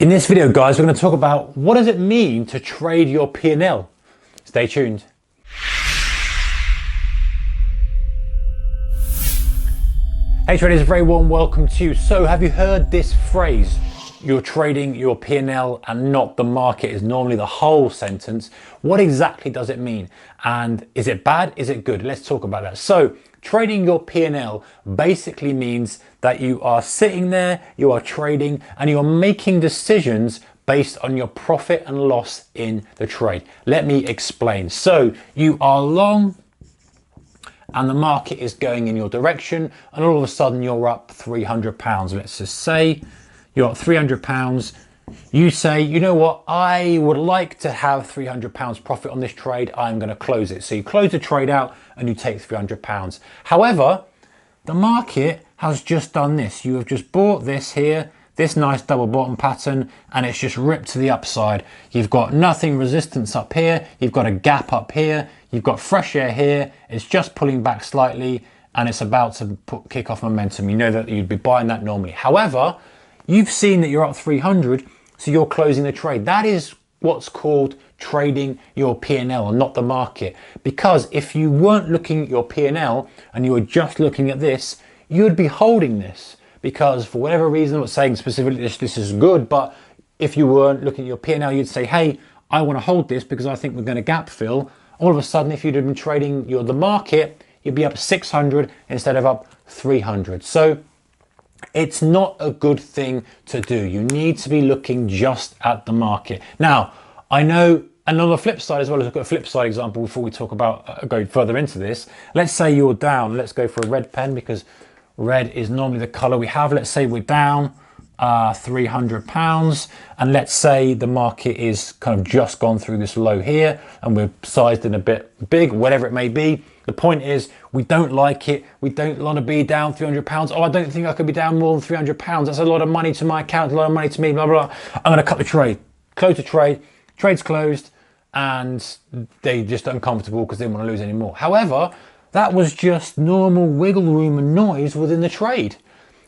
In this video, guys, we're going to talk about what does it mean to trade your P&L. Stay tuned. Hey traders, a very warm welcome to you. So have you heard this phrase? You're trading your P&L and not the market is normally the whole sentence. What exactly does it mean? And is it bad? Is it good? Let's talk about that. So trading your P&L basically means that you are sitting there, you are trading, and you're making decisions based on your profit and loss in the trade. Let me explain. So you are long and the market is going in your direction, and all of a sudden you're up £300. Let's just say you're up £300. You say, you know what, I would like to have £300 profit on this trade. I'm going to close it. So you close the trade out and you take £300. However, the market has just done this. You have just bought this here, this nice double bottom pattern, and it's just ripped to the upside. You've got nothing resistance up here. You've got a gap up here. You've got fresh air here. It's just pulling back slightly and it's about to kick off momentum. You know that you'd be buying that normally. However, you've seen that you're up 300, so you're closing the trade. That is what's called trading your P&L and not the market. Because if you weren't looking at your P&L and you were just looking at this, you'd be holding this. Because for whatever reason, I'm not saying specifically this is good, but if you weren't looking at your P&L, you'd say, hey, I want to hold this because I think we're going to gap fill. All of a sudden, if you'd have been trading the market, you'd be up 600 instead of up 300. So it's not a good thing to do. You need to be looking just at the market. Now, I know, and on the flip side as well, let's look at a flip side example before we talk about going further into this. Let's say you're down. Let's go for a red pen because red is normally the color we have. Let's say we're down £300, and let's say the market is kind of just gone through this low here and we're sized in a bit big, whatever it may be. The point is, we don't like it. We don't want to be down £300. Oh, I don't think I could be down more than £300. That's a lot of money to my account, a lot of money to me, blah, blah, blah. I'm going to cut the trade, close the trade, trade's closed, and they're just uncomfortable because they don't want to lose any more. However, that was just normal wiggle room and noise within the trade.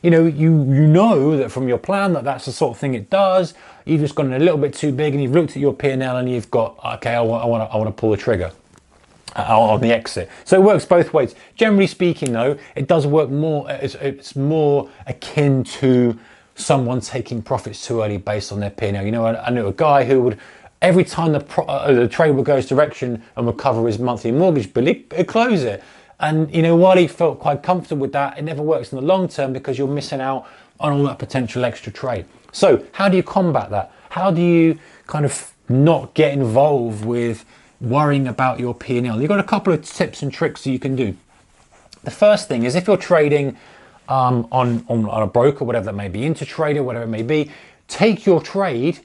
You know that from your plan that that's the sort of thing it does. You've just gone a little bit too big and you've looked at your P&L and you've got, okay, I want to pull the trigger on the exit. So it works both ways. Generally speaking though, it does work more, it's more akin to someone taking profits too early based on their P&L. You know, I knew a guy who would, every time the trade would go his direction and would cover his monthly mortgage bill, he'd close it. And you know, while he felt quite comfortable with that, it never works in the long term because you're missing out on all that potential extra trade. So how do you combat that? How do you kind of not get involved with worrying about your P&L? You've got a couple of tips and tricks that you can do. The first thing is if you're trading on a broker, whatever that may be, InterTrader, whatever it may be, take your trade,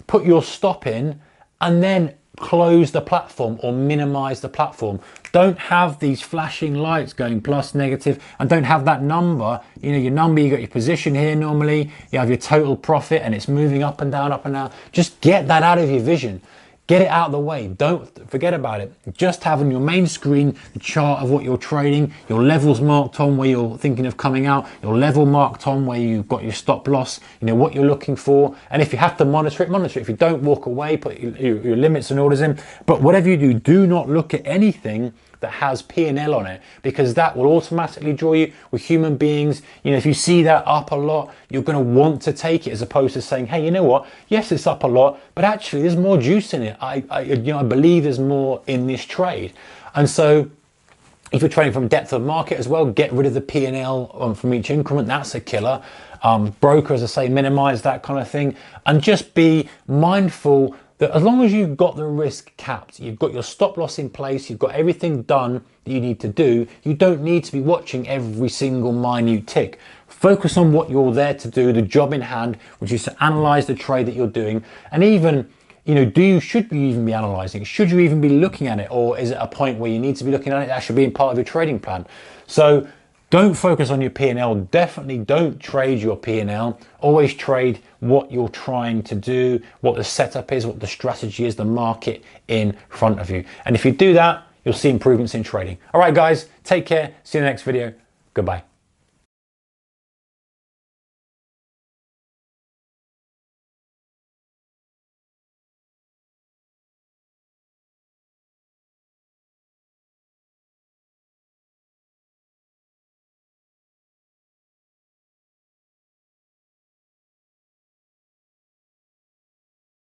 put your stop in, and then close the platform or minimize the platform. Don't have these flashing lights going plus, negative, and don't have that number. You know, your number, you got your position here normally, you have your total profit and it's moving up and down, up and down. Just get that out of your vision. Get it out of the way. Don't forget about it. Just have on your main screen the chart of what you're trading, your levels marked on where you're thinking of coming out, your level marked on where you've got your stop loss, you know, what you're looking for. And if you have to monitor it, monitor it. If you don't, walk away, put your limits and orders in. But whatever you do, do not look at anything that has P&L on it, because that will automatically draw you. With human beings, you know, if you see that up a lot, you're going to want to take it, as opposed to saying, hey, you know what, yes, it's up a lot, but actually there's more juice in it. I believe there's more in this trade. And so if you're trading from depth of market as well, get rid of the P&L from each increment. That's a killer. Broker, as I say, minimize that kind of thing, and just be mindful that as long as you've got the risk capped, you've got your stop loss in place, you've got everything done that you need to do, you don't need to be watching every single minute tick. Focus on what you're there to do, the job in hand, which is to analyze the trade that you're doing. And even, you know, should you even be analyzing it? Should you even be looking at it? Or is it a point where you need to be looking at it? That should be part of your trading plan. So don't focus on your P&L. Definitely don't trade your P&L. Always trade what you're trying to do, what the setup is, what the strategy is, the market in front of you. And if you do that, you'll see improvements in trading. All right, guys, take care. See you in the next video. Goodbye.